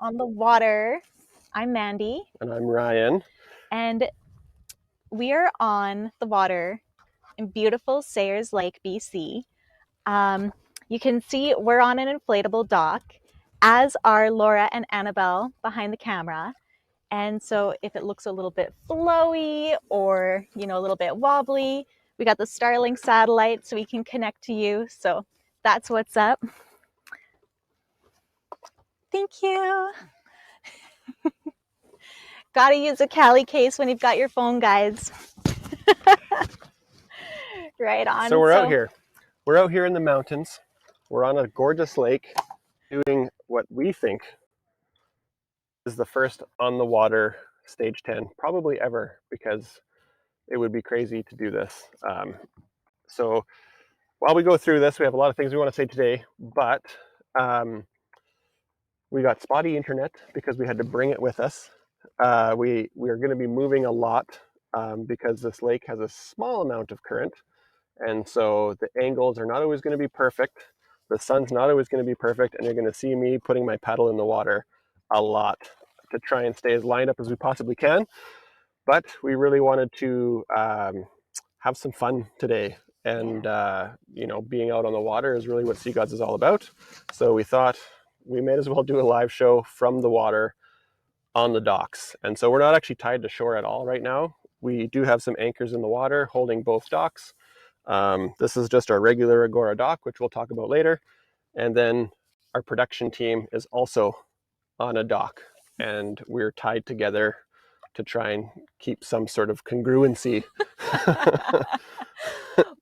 on the water. I'm Mandy. And I'm Ryan. And we are on the water in beautiful Sayres Lake, BC. You can see we're on an inflatable dock, as are Laura and Annabelle behind the camera. And so if it looks a little bit flowy or, a little bit wobbly, we got the Starlink satellite so we can connect to you. So that's what's up. Thank you. Gotta use a Cali case when you've got your phone, guys. Right on. So we're out here. We're out here in the mountains. We're on a gorgeous lake doing what we think is the first on the water stage 10, probably ever, because it would be crazy to do this. So while we go through this, we have a lot of things we want to say today, but we got spotty internet because we had to bring it with us. We are going to be moving a lot because this lake has a small amount of current. And so the angles are not always going to be perfect. The sun's not always going to be perfect. And you're going to see me putting my paddle in the water a lot to try and stay as lined up as we possibly can. But we really wanted to have some fun today. And, being out on the water is really what Sea Gods is all about. So we thought we may as well do a live show from the water on the docks. And so we're not actually tied to shore at all right now. We do have some anchors in the water holding both docks. This is just our regular Agora dock, which we'll talk about later. And then our production team is also on a dock, and we're tied together to try and keep some sort of congruency.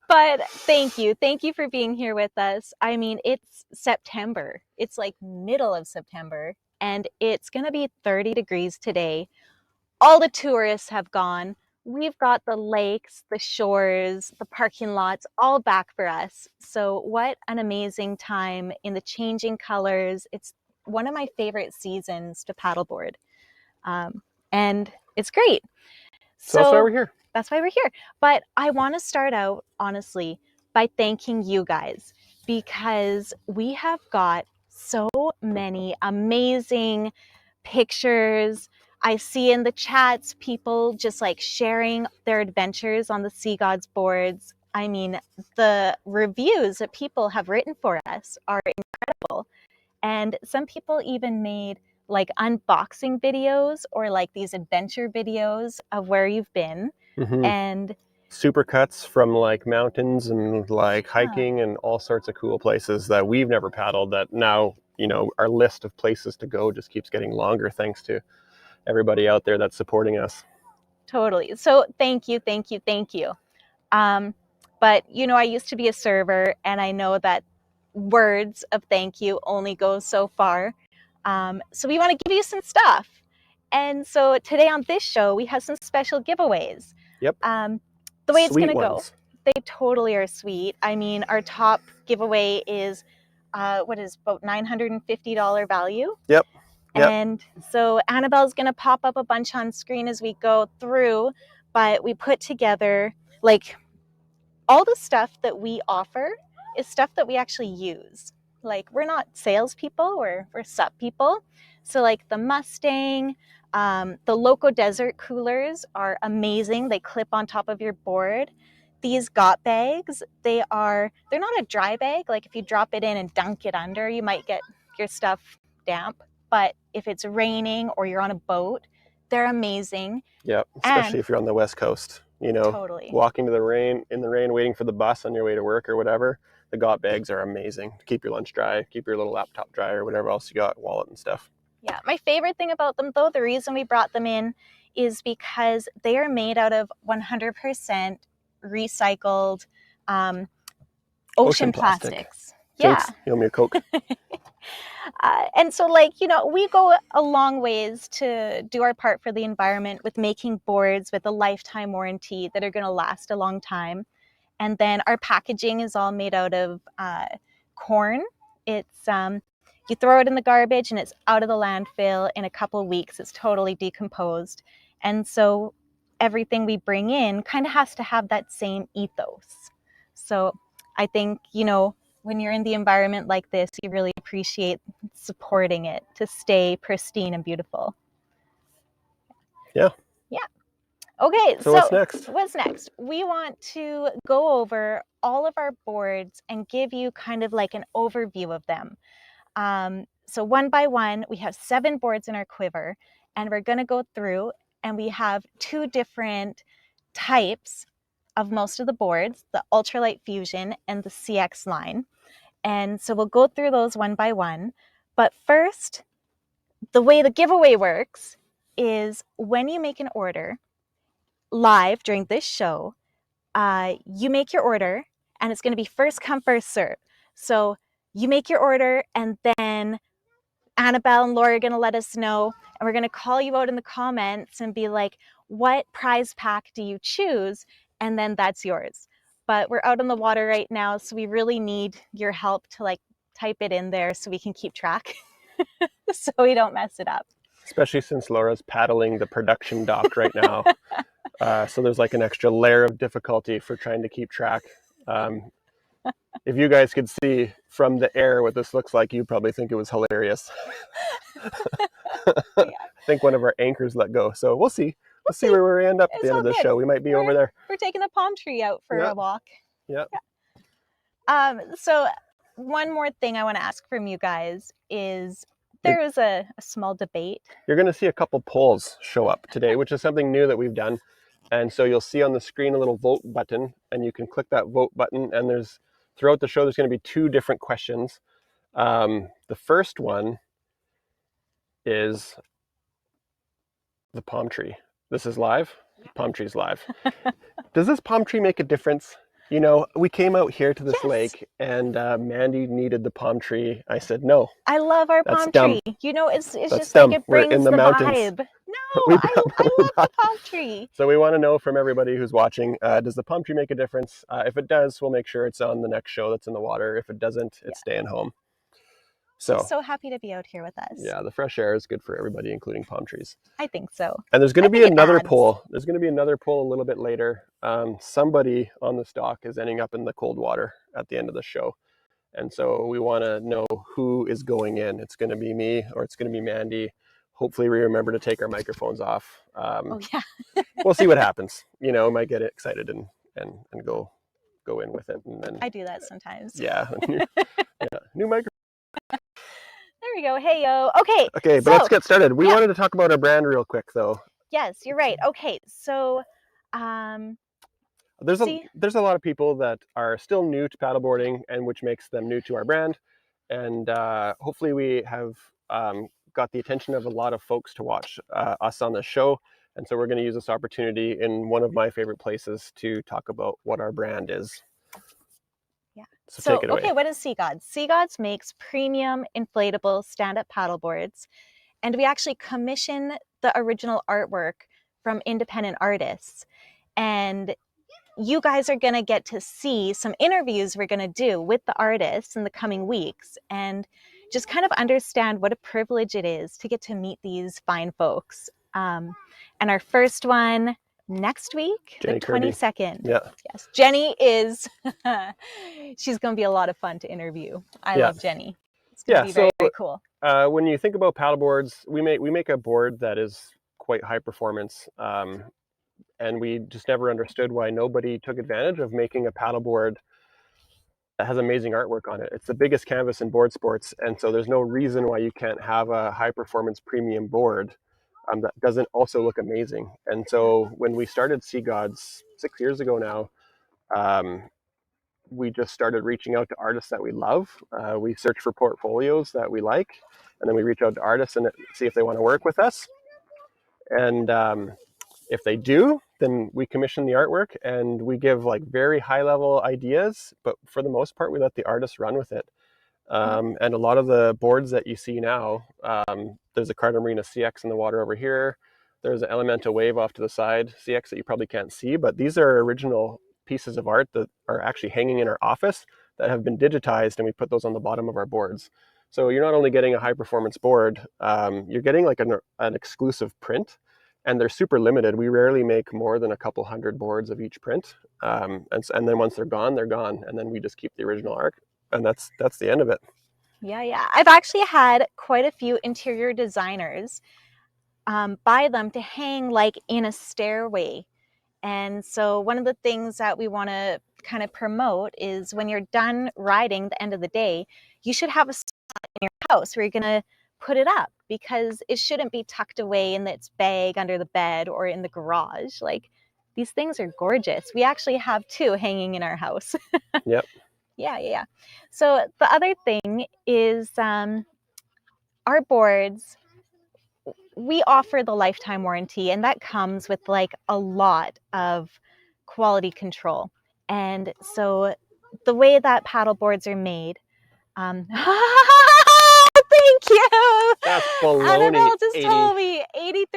But thank you. Thank you for being here with us. I mean, it's September. It's like middle of September, and it's going to be 30 degrees today. All the tourists have gone. We've got the lakes, the shores, the parking lots all back for us. So what an amazing time in the changing colors. It's one of my favorite seasons to paddleboard. And it's great. So that's why we're here. That's why we're here. But I want to start out, honestly, by thanking you guys, because we have got so many amazing pictures. I see in the chats people just like sharing their adventures on the Sea Gods boards. I mean, the reviews that people have written for us are incredible. And some people even made like unboxing videos or like these adventure videos of where you've been. Mm-hmm. And super cuts from like mountains and like hiking and all sorts of cool places that we've never paddled, that now, our list of places to go just keeps getting longer thanks to everybody out there that's supporting us. Totally. So thank you. But I used to be a server, and I know that words of thank you only go so far. So we want to give you some stuff. And so today on this show, we have some special giveaways. Yep. The way it's going to go, they totally are sweet. I mean, our top giveaway is, about $950 value. Yep. And so Annabelle's going to pop up a bunch on screen as we go through, but we put together like all the stuff that we offer is stuff that we actually use. Like, we're not salespeople, we're sup people. So like the Mustang, the Loco Desert coolers are amazing. They clip on top of your board. These got bags, they're not a dry bag. Like if you drop it in and dunk it under, you might get your stuff damp. But if it's raining or you're on a boat, they're amazing. Yeah, especially if you're on the West Coast. Totally. Walking in the rain, waiting for the bus on your way to work or whatever. The got bags are amazing. Keep your lunch dry, keep your little laptop dry or whatever else you got, wallet and stuff. Yeah, my favorite thing about them, though, the reason we brought them in is because they are made out of 100% recycled ocean plastics. Thanks. You owe me a Coke. And so, we go a long ways to do our part for the environment with making boards with a lifetime warranty that are going to last a long time. And then our packaging is all made out of corn. It's you throw it in the garbage and it's out of the landfill in a couple of weeks. It's totally decomposed. And so everything we bring in kind of has to have that same ethos. So I think, when you're in the environment like this, you really appreciate supporting it to stay pristine and beautiful. Yeah. Yeah. Okay, So what's next? What's next? We want to go over all of our boards and give you kind of like an overview of them. So one by one, we have 7 boards in our quiver, and we're going to go through, and we have 2 different types of most of the boards, the Ultralight Fusion and the CX line. And so we'll go through those one by one. But first, the way the giveaway works is when you make an order live during this show, you make your order, and it's going to be first come, first serve. So you make your order, and then Annabelle and Laura are going to let us know, and we're going to call you out in the comments and be like, what prize pack do you choose? And then that's yours. But we're out on the water right now, so we really need your help to like type it in there so we can keep track so we don't mess it up. Especially since Laura's paddling the production dock right now. So there's like an extra layer of difficulty for trying to keep track. If you guys could see from the air what this looks like, you'd probably think it was hilarious. Yeah. I think one of our anchors let go. So we'll see. We'll see where we end up at the end of the show. We might be over there. We're taking the palm tree out for a walk. Yeah. So one more thing I want to ask from you guys is there was a small debate. You're going to see a couple polls show up today, which is something new that we've done. And so you'll see on the screen a little vote button, and you can click that vote button. And there's throughout the show, there's going to be 2 different questions. The first one is the palm tree. This is live. The palm tree's live. Does this palm tree make a difference? You know, we came out here to this lake, and Mandy needed the palm tree. I said no. I love our palm tree. You know, it's just dumb. Like it brings We're in the mountains. Vibe. No, I love the palm tree. So we want to know from everybody who's watching, does the palm tree make a difference? If it does, we'll make sure it's on the next show that's in the water. If it doesn't, it's staying home. So happy to be out here with us. Yeah, the fresh air is good for everybody, including palm trees. I think so. And there's going to be another poll. There's going to be another poll a little bit later. Somebody on the dock is ending up in the cold water at the end of the show. And so we want to know who is going in. It's going to be me or it's going to be Mandy. Hopefully we remember to take our microphones off. We'll see what happens. You know, might get excited and go in with it. And then I do that sometimes. Yeah. New microphone. There we go. Hey, yo. Okay, but let's get started. We wanted to talk about our brand real quick, though. Yes, you're right. Okay, so there's a lot of people that are still new to paddleboarding, and which makes them new to our brand. And hopefully we have got the attention of a lot of folks to watch us on the show. And so we're going to use this opportunity in one of my favorite places to talk about what our brand is. So take it away. Okay, what is Sea Gods? Sea Gods makes premium inflatable stand-up paddleboards, and we actually commission the original artwork from independent artists. And you guys are going to get to see some interviews we're going to do with the artists in the coming weeks and just kind of understand what a privilege it is to get to meet these fine folks. And our first one next week, Jenny the 22nd. Yeah. Yes, Jenny is, she's going to be a lot of fun to interview. I love Jenny. It's going to be very, very cool. When you think about paddleboards, we make a board that is quite high performance. And we just never understood why nobody took advantage of making a paddleboard that has amazing artwork on it. It's the biggest canvas in board sports, and so there's no reason why you can't have a high performance premium board that doesn't also look amazing. And so when we started Sea Gods 6 years ago now, we just started reaching out to artists that we love. We search for portfolios that we like, and then we reach out to artists and see if they want to work with us. And if they do, then we commission the artwork and we give like very high level ideas, but for the most part, we let the artists run with it. And a lot of the boards that you see now, there's a Carta Marina CX in the water over here. There's an Elemental Wave off to the side, CX that you probably can't see, but these are original pieces of art that are actually hanging in our office that have been digitized, and we put those on the bottom of our boards. So you're not only getting a high performance board, you're getting like an exclusive print, and they're super limited. We rarely make more than a couple hundred boards of each print. And then once they're gone, and then we just keep the original and that's the end of it. Yeah. I've actually had quite a few interior designers buy them to hang like in a stairway. And so one of the things that we want to kind of promote is when you're done riding the end of the day, you should have a spot in your house where you're going to put it up, because it shouldn't be tucked away in its bag under the bed or in the garage. Like, these things are gorgeous. We actually have 2 hanging in our house. Yep. Yeah. So the other thing is our boards, we offer the lifetime warranty, and that comes with like a lot of quality control. And so the way that paddle boards are made, thank you. That's baloney. Annabelle just 80. told me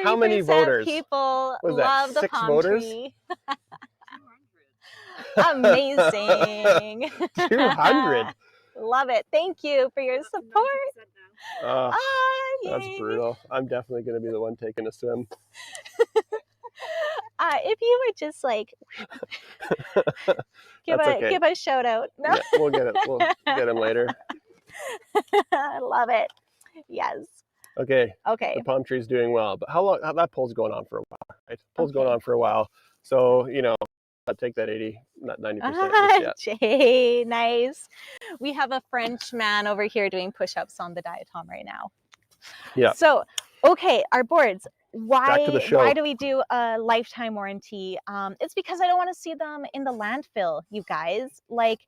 How many 83% voters? people Was that love the 6 palm voters? tree. Amazing. 200. Love it. Thank you for your support. That's brutal. I'm definitely going to be the one taking a swim. If you would just like give a shout out. No? Yeah, we'll get it. We'll get him later. I love it. Yes. Okay. Okay. The palm tree's doing well, but how long? That pole's going on for a while, right? Pole's going on for a while, so I'd take that 80, not 90%. Jay, nice. We have a French man over here doing push-ups on the Diatom right now. Yeah. So, okay, our boards. Back to the show. Why do we do a lifetime warranty? It's because I don't want to see them in the landfill, you guys. Like,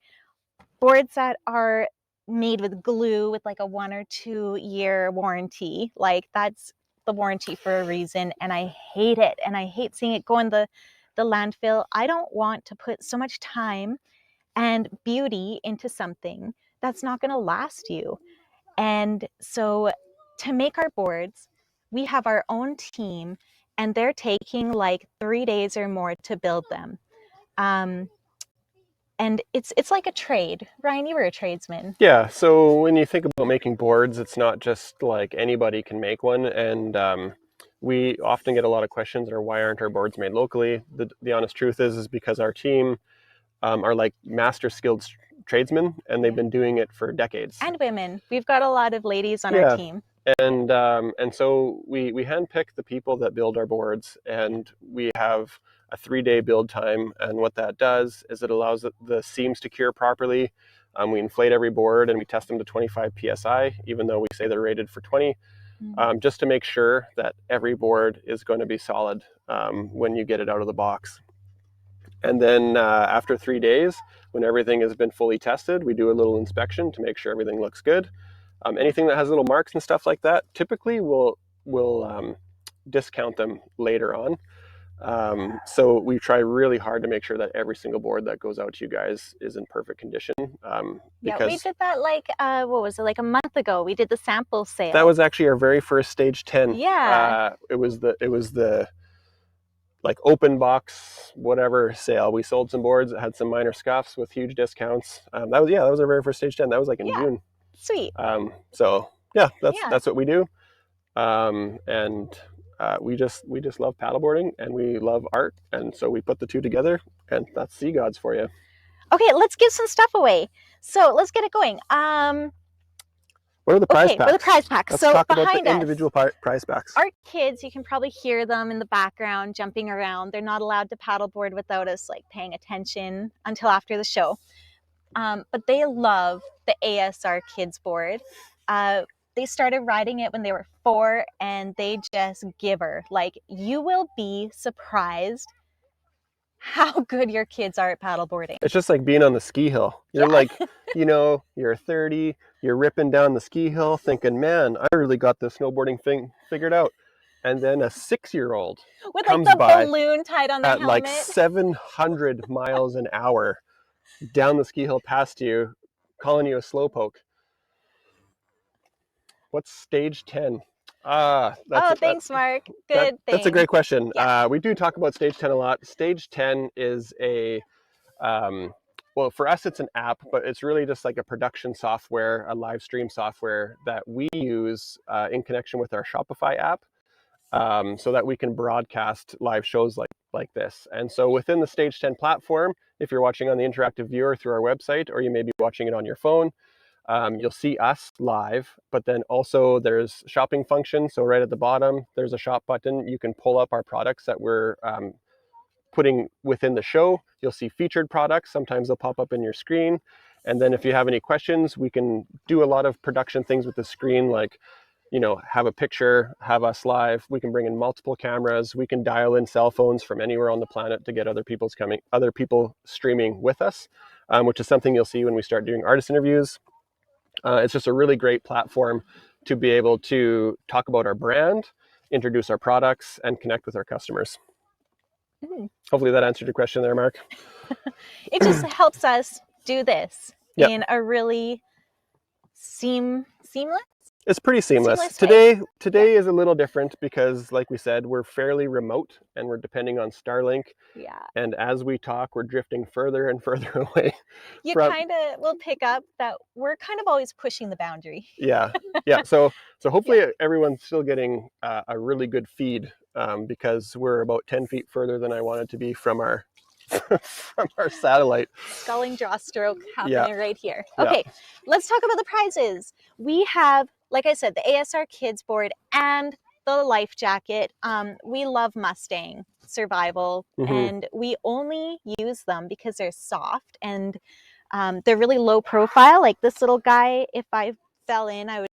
boards that are made with glue with like a 1 or 2 year warranty, like, that's the warranty for a reason, and I hate it, and I hate seeing it go in the landfill. I don't want to put so much time and beauty into something that's not going to last you. And so to make our boards, we have our own team, and they're taking like 3 days or more to build them. And it's like a trade. Ryan, you were a tradesman. Yeah, so when you think about making boards, it's not just like anybody can make one, and we often get a lot of questions or why aren't our boards made locally? The honest truth is because our team are like master skilled tradesmen, and they've been doing it for decades. And women. We've got a lot of ladies on our team. And so we handpick the people that build our boards, and we have a 3-day build time. And what that does is it allows the seams to cure properly. We inflate every board and we test them to 25 psi, even though we say they're rated for 20, just to make sure that every board is going to be solid when you get it out of the box. And then after 3 days, when everything has been fully tested, we do a little inspection to make sure everything looks good. Anything that has little marks and stuff like that, typically we'll discount them later on. So we try really hard to make sure that every single board that goes out to you guys is in perfect condition. Yeah, we did that like, what was it, like a month ago? We did the sample sale. That was actually our very first stage 10. Yeah. It was the like open box whatever sale. We sold some boards that had some minor scuffs with huge discounts. That was our very first stage 10. That was like in June. Sweet. So yeah, that's what we do. And we just love paddleboarding, and we love art, and so we put the two together, and that's Sea Gods for you. Okay, let's give some stuff away. So let's get it going. What are the prize packs? What are the prize packs? Let's so talk behind about the individual prize packs. Our kids, you can probably hear them in the background jumping around. They're not allowed to paddleboard without us like paying attention until after the show. But they love the ASR Kids board. They started riding it when they were 4, and they just give her. Like, you will be surprised how good your kids are at paddleboarding. It's just like being on the ski hill. You're like, you're 30, you're ripping down the ski hill thinking, man, I really got the snowboarding thing figured out. And then a 6-year-old with comes like the by balloon tied on their at helmet. like 700 miles an hour down the ski hill past you, calling you a slowpoke. What's stage 10? Thanks, Mark. Good thing. That's a great question. Yeah. We do talk about stage 10 a lot. Stage 10 is well, for us, it's an app, but it's really just like a production software, a live stream software that we use in connection with our Shopify app, so that we can broadcast live shows like like this. And so within the Stage 10 platform, if you're watching on the interactive viewer through our website, or you may be watching it on your phone, you'll see us live, but then also there's shopping function. So right at the bottom, there's a shop button. You can pull up our products that we're putting within the show. You'll see featured products. Sometimes they'll pop up in your screen. And then if you have any questions, we can do a lot of production things with the screen, like, you know, have a picture, have us live. We can bring in multiple cameras. We can dial in cell phones from anywhere on the planet to get other people streaming with us, which is something you'll see when we start doing artist interviews. It's just a really great platform to be able to talk about our brand, introduce our products, and connect with our customers. Hopefully that answered your question there, Mark. It just helps us do this Yep. in a really seamless. It's pretty seamless. Seamless Today is a little different because, like we said, we're fairly remote and we're depending on Starlink. Yeah. And as we talk, we're drifting further and further away. You kind of will pick up that we're kind of always pushing the boundary. Yeah. So hopefully everyone's still getting a really good feed, because we're about 10 feet further than I wanted to be from our from our satellite. Sculling jaw stroke happening right here. Okay, let's talk about the prizes. We have, like I said, the ASR Kids board and the life jacket. We love Mustang survival, and we only use them because they're soft and they're really low profile. Like this little guy, if I fell in, I would,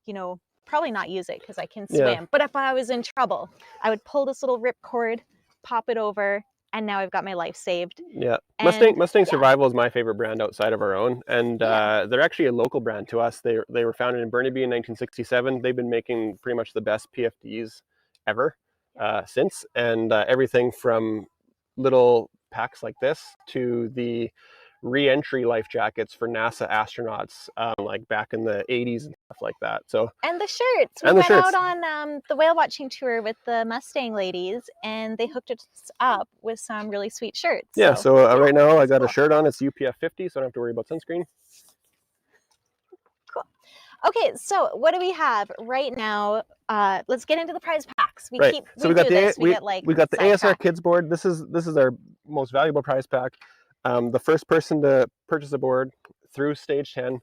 you know, probably not use it because I can swim. But if I was in trouble, I would pull this little ripcord, pop it over, and now I've got my life saved. Yeah, Mustang Survival is my favorite brand outside of our own, and they're actually a local brand to us. They were founded in Burnaby in 1967. They've been making pretty much the best PFDs ever since, and everything from little packs like this to the re-entry life jackets for NASA astronauts, like back in the 80s and stuff like that. So and the shirts. We went out on the whale watching tour with the Mustang ladies, and they hooked us up with some really sweet shirts. Yeah. So right now I got a shirt on. It's UPF 50, so I don't have to worry about sunscreen. Cool. Okay, so what do we have right now? Let's get into the prize packs. We got the ASR Kids board. This is our most valuable prize pack. The first person to purchase a board through Stage 10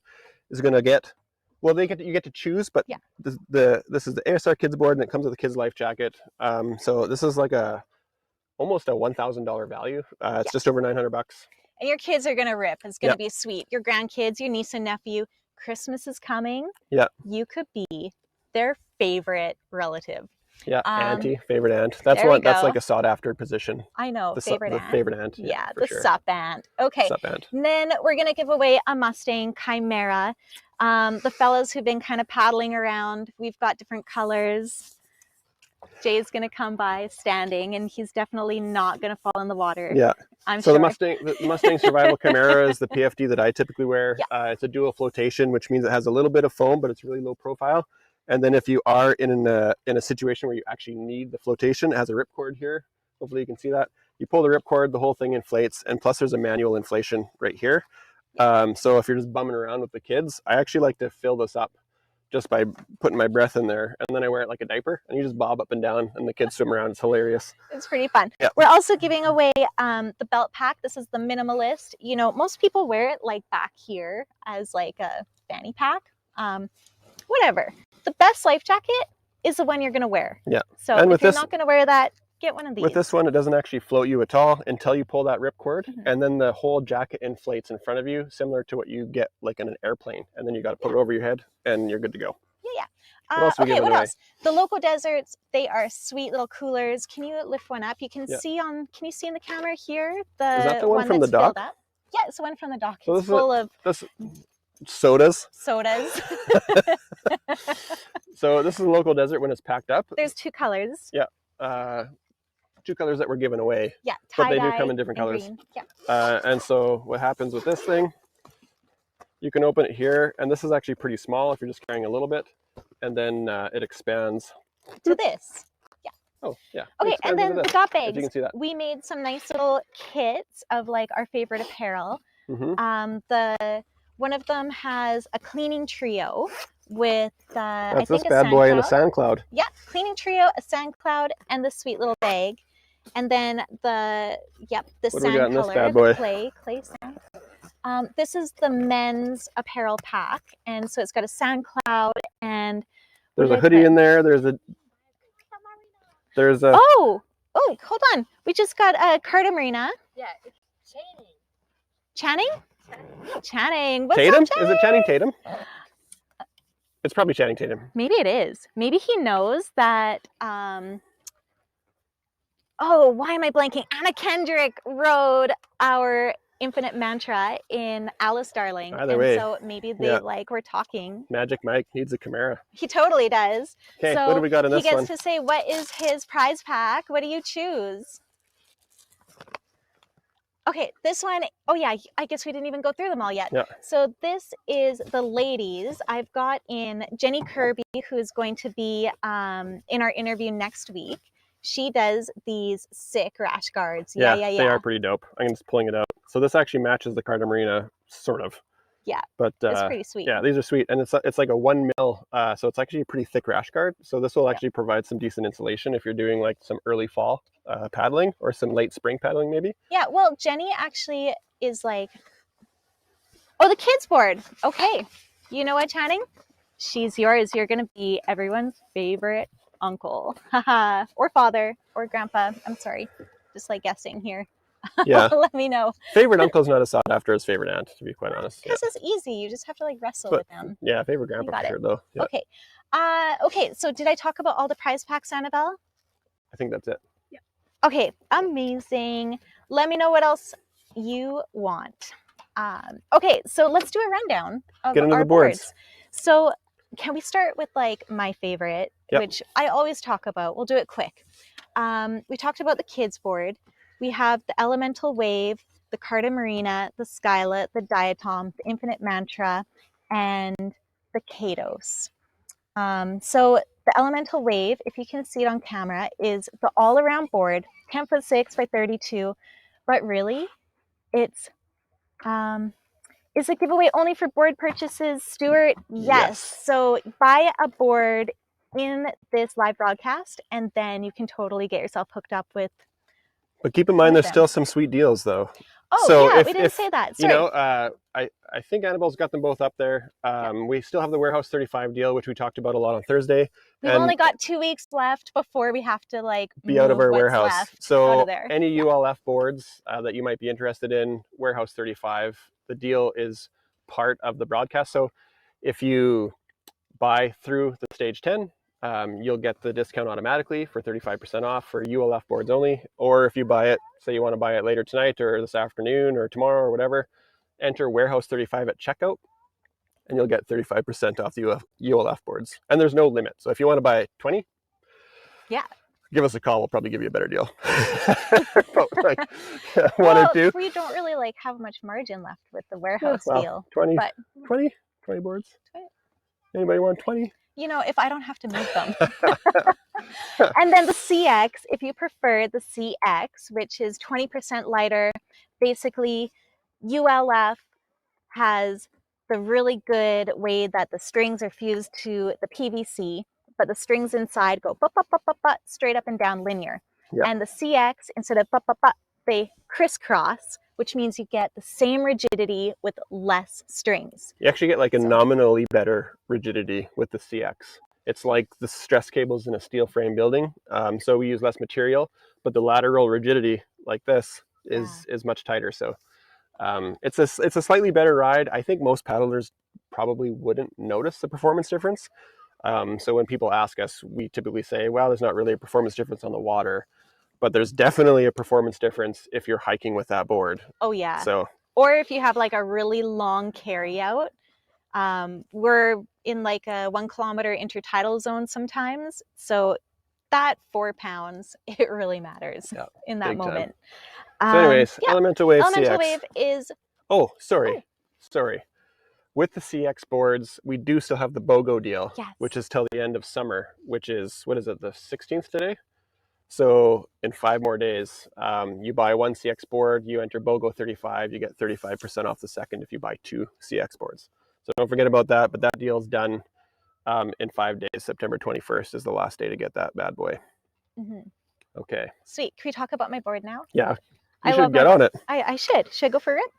is going to get, well, you get to choose, but this is the ASR Kids board, and it comes with a Kids Life jacket. So this is like almost a $1,000 value. It's just over $900. And your kids are going to rip. It's going to be sweet. Your grandkids, your niece and nephew. Christmas is coming. Yeah. You could be their favorite relative. Yeah, auntie, favorite aunt. That's like a sought after position. I know, the favorite aunt. Yeah, the sup aunt. Okay. Sup aunt. And then we're going to give away a Mustang Chimera. The fellows who've been kind of paddling around, we've got different colors. Jay's going to come by standing, and he's definitely not going to fall in the water. Yeah. I'm sure. The Mustang Survival Chimera is the PFD that I typically wear. It's a dual flotation, which means it has a little bit of foam, but it's really low profile. And then if you are in a situation where you actually need the flotation, it has a ripcord here. Hopefully you can see that. You pull the ripcord, the whole thing inflates, and plus there's a manual inflation right here. So if you're just bumming around with the kids, I actually like to fill this up just by putting my breath in there, and then I wear it like a diaper, and you just bob up and down, and the kids swim around. It's hilarious. It's pretty fun. Yeah. We're also giving away the belt pack. This is the minimalist. You know, most people wear it like back here as like a fanny pack. Whatever. The best life jacket is the one you're going to wear. Yeah. So and if you're not going to wear that, get one of these. With this one, it doesn't actually float you at all until you pull that ripcord, and then the whole jacket inflates in front of you, similar to what you get like in an airplane. And then you got to put it over your head, and you're good to go. Yeah. What else? The local deserts, they are sweet little coolers. Can you lift one up? You can see can you see in the camera here? Is that the one from the dock? Yeah, it's the one from the dock. So it's full of sodas. So this is a local desert when it's packed up. There's two colors. Yeah. Two colors that were given away. Yeah, but they do come in different colors. Green. Yeah. And so what happens with this thing, you can open it here, and this is actually pretty small if you're just carrying a little bit, and then it expands to this. Yeah. Oh, yeah. Okay, and then the got bags. You can see that. We made some nice little kits of like our favorite apparel. One of them has a cleaning trio with that's this bad boy and a sand cloud. Yeah, cleaning trio, a sand cloud, and the sweet little bag. And then the What do we got sand in this color, bad boy? the clay sand. This is the men's apparel pack, and so it's got a sand cloud and There's a hoodie in there. There's a oh, hold on. We just got a Carta Marina. Yeah, it's Channing. Channing. What's Tatum? up, Channing? Is it Channing Tatum? It's probably Channing Tatum. Maybe it is. Maybe he knows that oh, why am I blanking? Anna Kendrick wrote our Infinite Mantra in Alice Darling. Either way. So maybe they were talking. Magic Mike needs a Chimera. He totally does. Okay, so what do we got in this one? He gets to say what is his prize pack. What do you choose? Okay, this one, oh yeah, I guess we didn't even go through them all yet. Yeah. So this is the ladies. I've got in Jenny Kirby, who's going to be in our interview next week. She does these sick rash guards. Yeah. They are pretty dope. I'm just pulling it out. So this actually matches the Carta Marina, sort of. Yeah, but it's pretty sweet. Yeah, these are sweet, and it's like a 1 mil, so it's actually a pretty thick rash guard. So this will actually provide some decent insulation if you're doing like some early fall paddling or some late spring paddling, maybe. Yeah, well, Jenny actually is like, oh, the kids board. Okay, you know what, Channing? She's yours. You're gonna be everyone's favorite uncle, or father, or grandpa. I'm sorry, just like guessing here. Yeah. Let me know. Favorite uncle's not as sought after as favorite aunt, to be quite honest. Because it's easy. You just have to like wrestle with them. Yeah, favorite grandpa for sure, though. Yeah. Okay. Okay, so did I talk about all the prize packs, Annabelle? I think that's it. Yeah. Okay, amazing. Let me know what else you want. Okay, so let's do a rundown of our boards. So can we start with like my favorite, which I always talk about? We'll do it quick. We talked about the kids board. We have the Elemental Wave, the Carta Marina, the Skyla, the Diatom, the Infinite Mantra, and the Kados. So the Elemental Wave, if you can see it on camera, is the all-around board, 10'6" by 32, but really, it's is a giveaway only for board purchases, Stuart? Yes. So buy a board in this live broadcast, and then you can totally get yourself hooked up with. But keep in mind, there's still some sweet deals, though. Oh, so yeah, we didn't say that. Sorry. You know, I think Annabelle's got them both up there. We still have the Warehouse 35 deal, which we talked about a lot on Thursday. We've only got 2 weeks left before we have to like be out of our warehouse. So there. Any ULF boards that you might be interested in, Warehouse 35, the deal is part of the broadcast. So if you buy through the Stage 10, you'll get the discount automatically for 35% off for ULF boards only. Or if you buy it, say you want to buy it later tonight or this afternoon or tomorrow or whatever, enter Warehouse 35 at checkout and you'll get 35% off the ULF boards. And there's no limit. So if you want to buy 20, give us a call. We'll probably give you a better deal. But like, one or two. We don't really like have much margin left with the Warehouse deal. 20 boards. 20. Anybody want 20? You know, if I don't have to move them. And then the CX, if you prefer the CX, which is 20% lighter, basically ULF has the really good way that the strings are fused to the PVC, but the strings inside go straight up and down linear. And the CX, instead of they crisscross, which means you get the same rigidity with less strings. You actually get like a nominally better rigidity with the CX. It's like the stress cables in a steel frame building. So we use less material, but the lateral rigidity like this is much tighter. So it's a slightly better ride. I think most paddlers probably wouldn't notice the performance difference. So when people ask us, we typically say, well, there's not really a performance difference on the water. But there's definitely a performance difference if you're hiking with that board. Oh yeah. So, or if you have like a really long carry out. We're in like a 1 kilometer intertidal zone sometimes. So that 4 pounds, it really matters in that moment. So anyways, Elemental Wave Elemental CX. Wave is... Oh, sorry. With the CX boards, we do still have the BOGO deal, which is till the end of summer, which is, what is it, the 16th today? So in 5 more days, you buy 1 CX board, you enter BOGO 35, you get 35% off the second if you buy 2 CX boards. So don't forget about that, but that deal is done in 5 days. September 21st is the last day to get that bad boy. Okay. Sweet. Can we talk about my board now? Yeah. You I should love get my on it. I should. Should I go for a rip?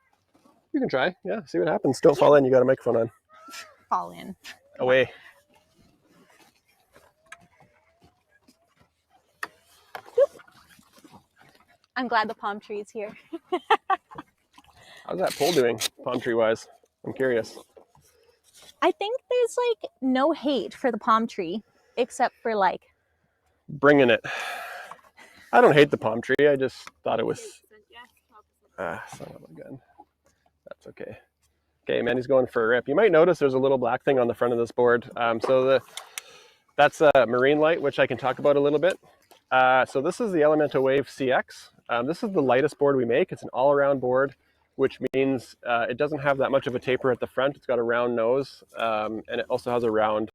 You can try. Yeah. See what happens. Don't fall in. You got a microphone on. Fall in. Come Away. on. I'm glad the palm tree is here. How's that pole doing, palm tree wise? I'm curious. I think there's like no hate for the palm tree except for like Bringing it. I don't hate the palm tree. I just thought it was. Son of a gun. That's okay. Okay, Mandy's going for a rip. You might notice there's a little black thing on the front of this board. That's a marine light, which I can talk about a little bit. So this is the Elemental Wave CX. This is the lightest board we make. It's an all-around board, which means it doesn't have that much of a taper at the front. It's got a round nose, and it also has a round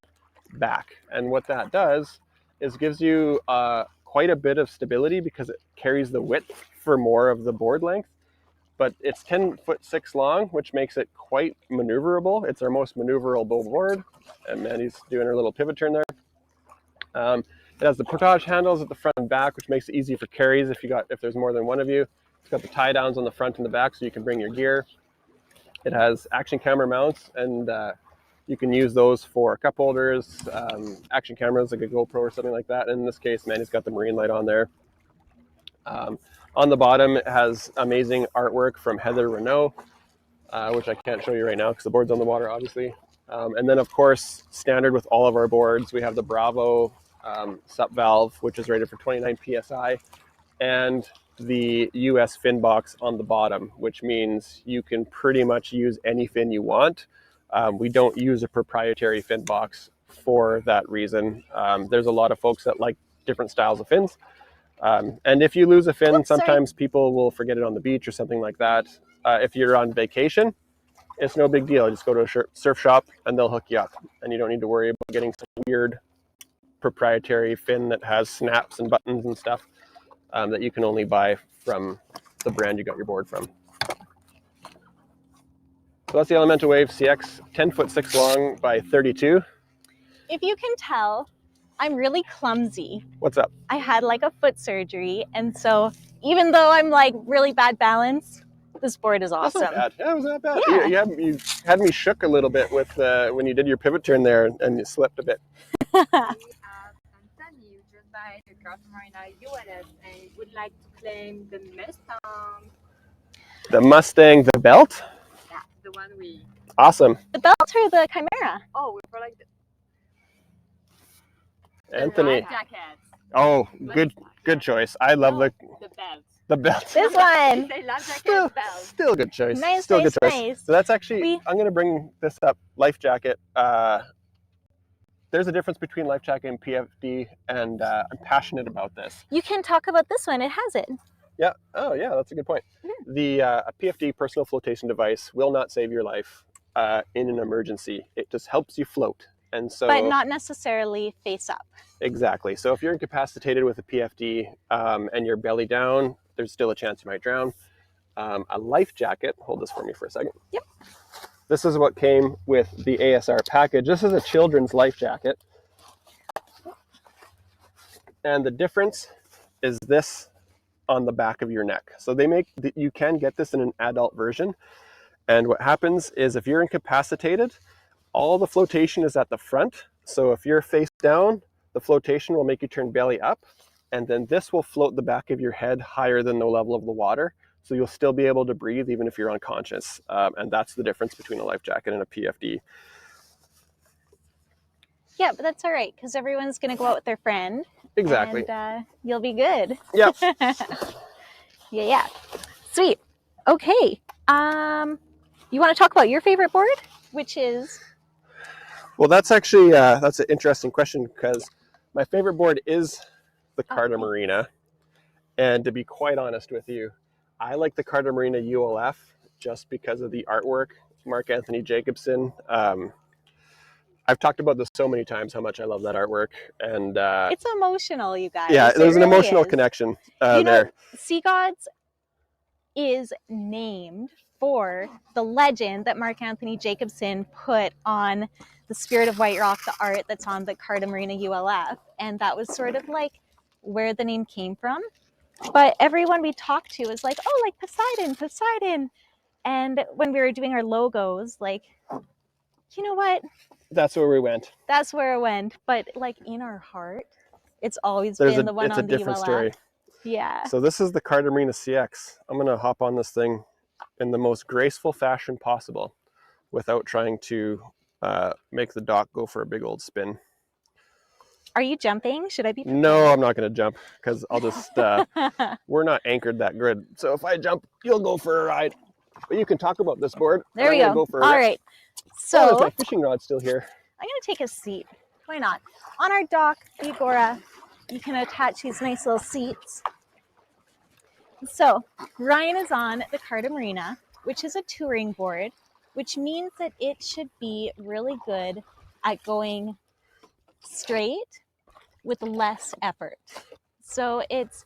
back. And what that does is gives you quite a bit of stability because it carries the width for more of the board length. But it's 10'6" long, which makes it quite maneuverable. It's our most maneuverable board. And Mandy's doing her little pivot turn there. It has the portage handles at the front and back, which makes it easy for carries if there's more than one of you. It's got the tie downs on the front and the back, so you can bring your gear. It has action camera mounts, and you can use those for cup holders, action cameras like a GoPro or something like that. And in this case, Mandy's got the marine light on there. On the bottom, it has amazing artwork from Heather Renault, which I can't show you right now because the board's on the water, obviously. And then, of course, standard with all of our boards, we have the Bravo sup valve, which is rated for 29 PSI, and the US fin box on the bottom, which means you can pretty much use any fin you want. We don't use a proprietary fin box for that reason. There's a lot of folks that like different styles of fins. And if you lose a fin, sometimes people will forget it on the beach or something like that. If you're on vacation, it's no big deal. Just go to a surf shop and they'll hook you up. And you don't need to worry about getting some weird proprietary fin that has snaps and buttons and stuff that you can only buy from the brand you got your board from. So that's the Elemental Wave CX, 10'6" long by 32. If you can tell, I'm really clumsy. What's up? I had like a foot surgery, and so even though I'm like really bad balance, this board is awesome. That's not bad. Yeah, it was not bad. Yeah. You had me shook a little bit with when you did your pivot turn there and you slipped a bit. We have Anthony who just by the Carta Marina ULS and would like to claim the Mustang. The Mustang, the belt? Yeah, the one we... Awesome. The belt or the Chimera? Oh, we for like Anthony. the jacket. Oh, good choice. I love the belt. the belt. This one. They love jacket belt. Still a good choice. Nice, Still a nice, good choice. nice. So that's actually, I'm going to bring this up, life jacket. There's a difference between life jacket and PFD, and I'm passionate about this. You can talk about this one. It has it. Yeah. Oh, yeah, that's a good point. Mm-hmm. The a PFD, personal flotation device, will not save your life in an emergency. It just helps you float. And so, but not necessarily face up. Exactly. So if you're incapacitated with a PFD and you're belly down, there's still a chance you might drown. A life jacket, hold this for me for a second. Yep. This is what came with the ASR package. This is a children's life jacket. And the difference is this on the back of your neck. So you can get this in an adult version. And what happens is if you're incapacitated, all the flotation is at the front. So if you're face down, the flotation will make you turn belly up. And then this will float the back of your head higher than the level of the water. So you'll still be able to breathe even if you're unconscious. And that's the difference between a life jacket and a PFD. Yeah, but that's all right because everyone's going to go out with their friend. Exactly. And you'll be good. Yep. Yeah. Sweet. Okay. You want to talk about your favorite board, which is? Well, that's actually that's an interesting question because my favorite board is the Carta Marina. And to be quite honest with you, I like the Carta Marina ULF just because of the artwork. Mark Anthony Jacobson. I've talked about this so many times how much I love that artwork, and it's emotional, you guys. Yeah, there's an emotional connection there. Know, Sea Gods is named for the legend that Mark Anthony Jacobson put on the Spirit of White Rock, the art that's on the Carta Marina ULF, and that was sort of like where the name came from. But everyone we talked to was like, oh, like Poseidon, Poseidon. And when we were doing our logos, like, you know what? That's where we went. That's where it went. But like in our heart, it's always been the one It's a on the different ULF. story. Yeah. So this is the Carta Marina CX. I'm gonna hop on this thing in the most graceful fashion possible without trying to make the dock go for a big old spin. Are you jumping? Should I be prepared? No, I'm not gonna jump because I'll just, we're not anchored that good. So if I jump, you'll go for a ride. But you can talk about this board. There we go. For All right. So, there's So my fishing rod still here. I'm going to take a seat. Why not? On our dock, the Agora, you can attach these nice little seats. So Ryan is on the Carta Marina, which is a touring board, which means that it should be really good at going straight with less effort. So it's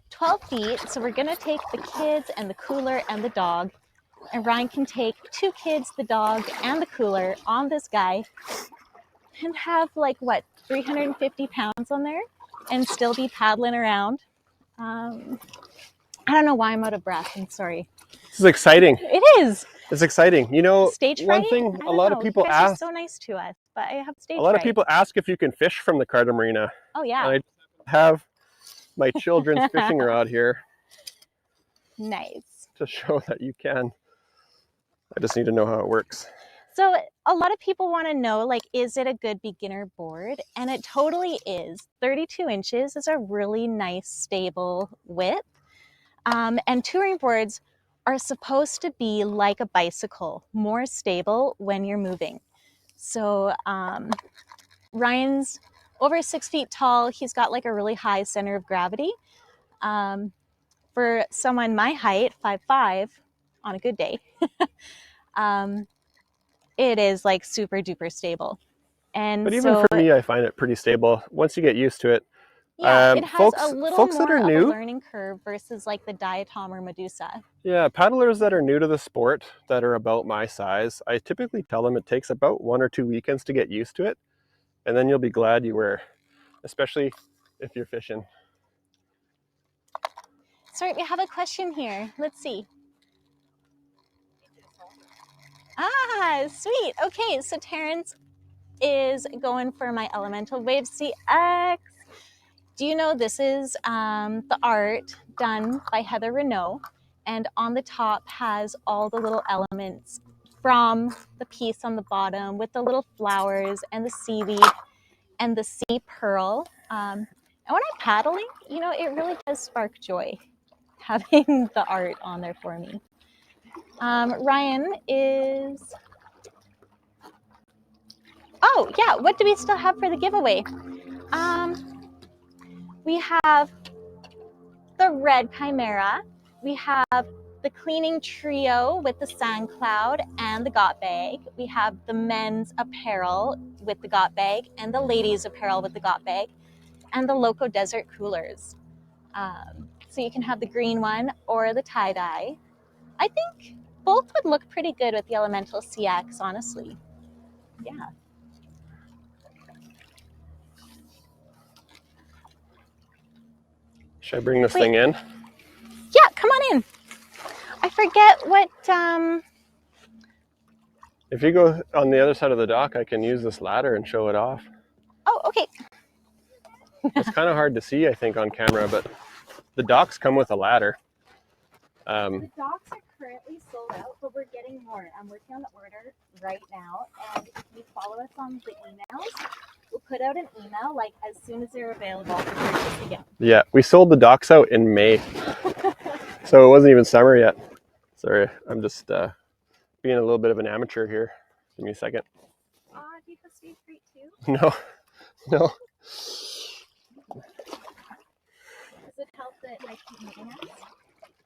12 feet. So we're going to take the kids and the cooler and the dog. And Ryan can take 2 kids, the dog, and the cooler on this guy and have like, what, 350 pounds on there and still be paddling around. I don't know why I'm out of breath. I'm sorry. This is exciting. It is. It's exciting. You know, Stage one fright? thing I a lot don't of know. people You guys ask. are so nice to us, but I have stage A lot fright. of people ask if you can fish from the Carta Marina. Oh yeah. And I have my children's fishing rod here. Nice. To show that you can. I just need to know how it works. So a lot of people want to know, like, is it a good beginner board? And it totally is. 32 inches is a really nice, stable width. And touring boards are supposed to be like a bicycle, more stable when you're moving. So Ryan's over 6 feet tall. He's got like a really high center of gravity. For someone my height, 5'5", on a good day, it is like super duper stable. And but even for me, I find it pretty stable once you get used to it. Yeah, it has a little folks more that are of new, a learning curve versus like the Diatom or Medusa. Yeah, paddlers that are new to the sport, that are about my size, I typically tell them it takes about 1 or 2 weekends to get used to it. And then you'll be glad you were, especially if you're fishing. Sorry, we have a question here. Let's see. Ah, sweet. Okay, so Terrence is going for my Elemental Wave CX. Do you know this is the art done by Heather Renault, and on the top has all the little elements from the piece on the bottom with the little flowers and the seaweed and the sea pearl. And when I'm paddling, you know, it really does spark joy having the art on there for me. Ryan is... Oh, yeah, what do we still have for the giveaway? We have the red chimera. We have the cleaning trio with the sand cloud and the got bag. We have the men's apparel with the got bag and the ladies apparel with the got bag and the Loco Desert coolers. So you can have the green one or the tie-dye. I think both would look pretty good with the Elemental CX, honestly. Yeah. Should I bring this thing in? Yeah, come on in. I forget what... If you go on the other side of the dock, I can use this ladder and show it off. Oh, okay. It's kind of hard to see, I think, on camera, but the docks come with a ladder. The docks are currently sold out, but we're getting more. I'm working on the order right now, and if you follow us on the emails, we'll put out an email like as soon as they're available for purchase again. Yeah, we sold the docks out in May, so it wasn't even summer yet. Sorry, I'm just being a little bit of an amateur here. Give me a second. Do you have stage fright too? No. Does it help that I keep moving us?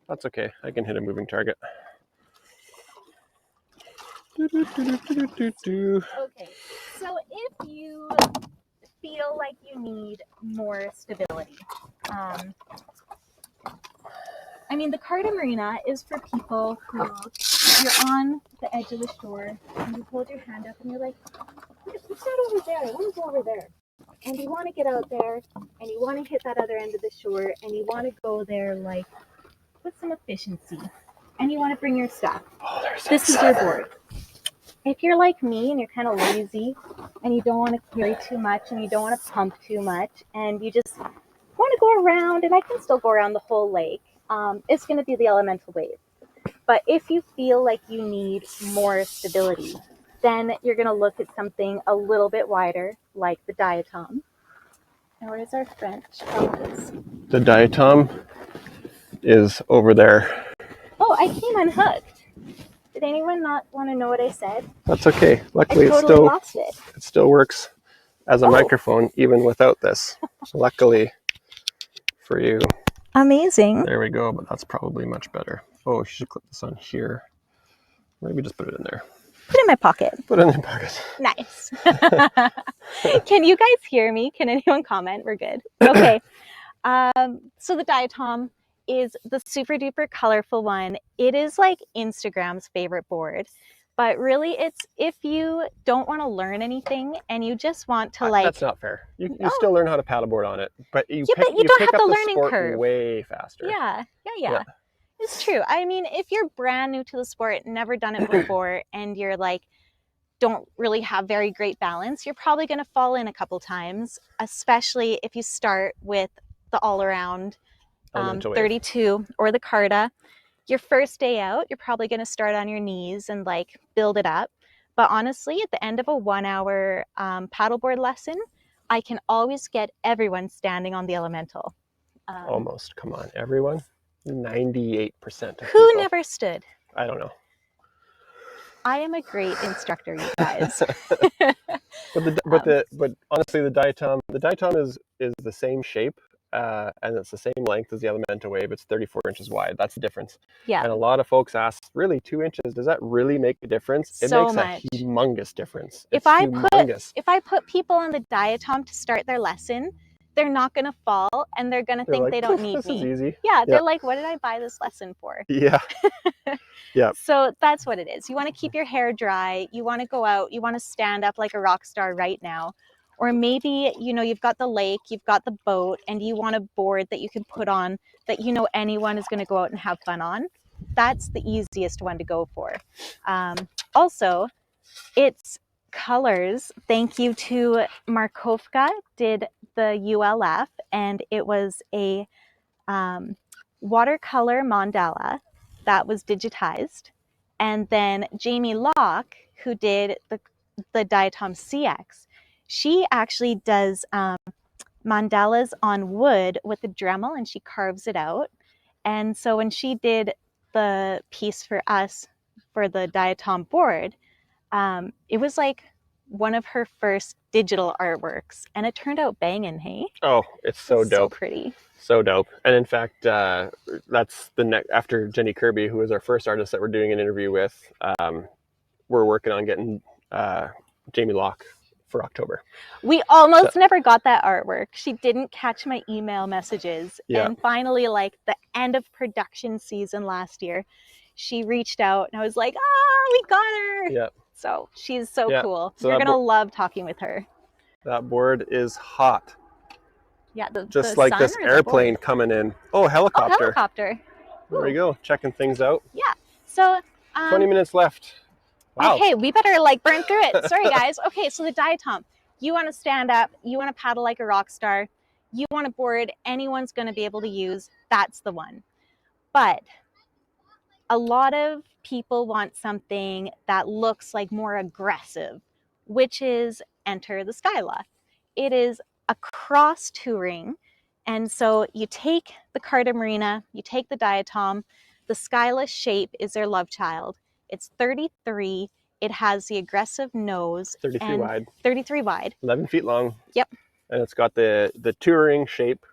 That's okay. I can hit a moving target. Okay, so if you feel like you need more stability, I mean, the Carta Marina is for people who you're on the edge of the shore and you hold your hand up and you're like, what's that over there? I want to go over there. And you want to get out there and you want to hit that other end of the shore, and you want to go there like with some efficiency, and you want to bring your stuff. Oh, this is your board. If you're like me and you're kind of lazy and you don't want to carry too much and you don't want to pump too much and you just want to go around, and I can still go around the whole lake, it's going to be the elemental wave. But if you feel like you need more stability, then you're going to look at something a little bit wider, like the Diatom. And where's our French? The Diatom is over there. Oh, I came unhooked. Did anyone not want to know what I said? That's okay. Luckily, I totally lost it. It still works as a microphone even without this. Luckily for you. Amazing. There we go, but that's probably much better. Oh, you should clip this on here. Maybe just put it in there. Put it in my pocket. Put it in your pocket. Nice. Can you guys hear me? Can anyone comment? We're good. Okay. So the Diatom is the super duper colorful one. It is like Instagram's favorite board. But really, it's if you don't want to learn anything and you just want to like... That's not fair. You still learn how to paddleboard on it, but you don't pick have up the the learning sport curve. way faster. Yeah. It's true. I mean, if you're brand new to the sport, never done it before, and you're like, don't really have very great balance, you're probably going to fall in a couple times, especially if you start with the all-around 32 or the Carta. Your first day out, you're probably going to start on your knees and like build it up. But honestly, at the end of a 1 hour paddleboard lesson, I can always get everyone standing on the elemental. Almost. Come on, everyone. 98% of Who people. never stood? I don't know. I am a great instructor, you guys. But honestly, the Diatom is the same shape, and it's the same length as the elemental wave. It's 34 inches wide. That's the difference. Yeah. And a lot of folks ask, really, 2 inches? Does that really make a difference? It makes a humongous difference. If I put people on the Diatom to start their lesson, they're not going to fall, and they're going to think like, they don't need me. This is easy. Yeah, they're like, what did I buy this lesson for? Yeah. Yeah. So that's what it is. You want to keep your hair dry. You want to go out. You want to stand up like a rock star right now. Or maybe, you've got the lake, you've got the boat, and you want a board that you can put on that anyone is going to go out and have fun on. That's the easiest one to go for. Also, it's colors. Thank you to Markovka, did the ULF, and it was a watercolor mandala that was digitized. And then Jamie Locke, who did the Diatom CX, she actually does mandalas on wood with a Dremel, and she carves it out. And so when she did the piece for us for the Diatom board, it was like one of her first digital artworks, and it turned out banging, hey? Oh, it's so dope. So pretty. So dope. And in fact, that's the next after Jenny Kirby, who was our first artist that we're doing an interview with. We're working on getting Jamie Locke for October. We almost never got that artwork. She didn't catch my email messages. Yeah. And finally, like the end of production season last year, she reached out and I was like, we got her. Yeah. So she's so cool. So you're going to love talking with her. That board is hot. Yeah. Just like this airplane coming in. Oh, helicopter. Oh, helicopter. There we go. Checking things out. Yeah. So 20 minutes left. Wow. Okay, we better like burn through it. Sorry, guys. Okay, so the Diatom. You want to stand up. You want to paddle like a rock star. You want a board anyone's going to be able to use. That's the one. But a lot of people want something that looks like more aggressive, which is enter the Skyla. It is a cross touring. And so you take the Carta Marina, you take the Diatom. The Skyla shape is their love child. It's 33. It has the aggressive nose. 33 wide. 33 wide. 11 feet long. Yep. And it's got the touring shape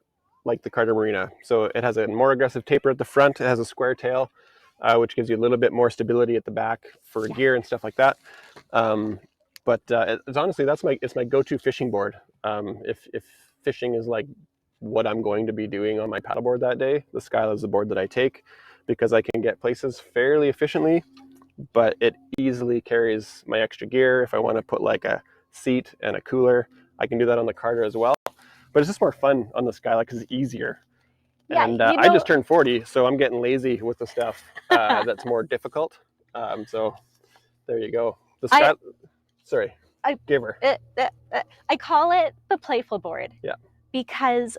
like the Carta Marina. So it has a more aggressive taper at the front. It has a square tail, which gives you a little bit more stability at the back for gear and stuff like that. But it's honestly, it's my go-to fishing board. If fishing is like what I'm going to be doing on my paddleboard that day, the Skyla is the board that I take because I can get places fairly efficiently, but it easily carries my extra gear. If I want to put like a seat and a cooler, I can do that on the Carta as well. but it's just more fun on the Skyla because it's easier. Yeah, And you I know, just turned 40, so I'm getting lazy with the stuff that's more difficult. So there you go. The I- Sky, sorry, I- give her. I call it the playful board. Yeah. Because